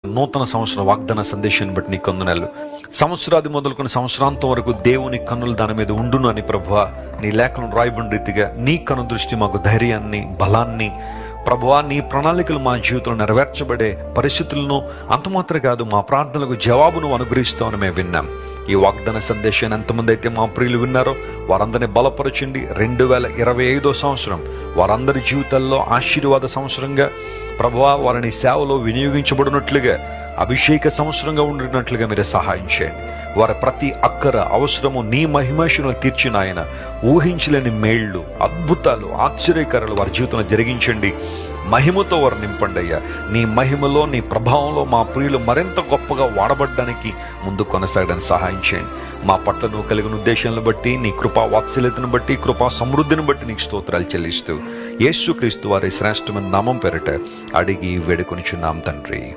నూతన సంవత్సరం వాగ్దాన సందేశాన్ని బట్టి నీ కొందనాలు. సంవత్సరాది మొదలుకొని సంవత్సరాంతం వరకు దేవుని కన్నులు దాని మీద ఉండును అని ప్రభువా నీ లేఖలను రాయబడిన రీతిగా నీ కను దృష్టి మాకు ధైర్యాన్ని, బలాన్ని, ప్రభువా నీ ప్రణాళికలు మా జీవితంలో నెరవేర్చబడే పరిస్థితులను అంతమాత్రం కాదు మా ప్రార్థనలకు జవాబును అనుగ్రహిస్తామని మేము విన్నాం. ఈ వాగ్దాన సందేశాన్ని ఎంతమంది అయితే మా ప్రియులు విన్నారో వారందరినీ బలపరచండి. 2025 సంవత్సరం వారందరి జీవితాల్లో ఆశీర్వాద సంవత్సరంగా ప్రభువా వారిని సేవలో వినియోగించబడినట్లుగా అభిషేక సంవత్సరంగా ఉండినట్లుగా మీరు సహాయం చేయండి. వారి ప్రతి అక్కర అవసరము నీ మహిమాశను తీర్చిన ఆయన ఊహించలేని మేళ్లు, అద్భుతాలు, ఆశ్చర్యకరాలు వారి జీవితంలో జరిగించండి. మహిమతో వారు నింపండి అయ్యా. నీ మహిమలో, నీ ప్రభావంలో మా ప్రియులు మరింత గొప్పగా వాడబడ్డానికి ముందు కొనసాగడానికి సహాయం చేయండి. మా పట్ల నువ్వు కలిగిన ఉద్దేశాలను బట్టి, నీ కృపా వాత్సల్యతను బట్టి, కృపా సమృద్ధిని బట్టి నీకు స్తోత్రాలు చెల్లిస్తూ యేసుక్రీస్తు వారి శ్రేష్టమైన నామం పేరిట అడిగి వేడుకొనిచున్నాం తండ్రి.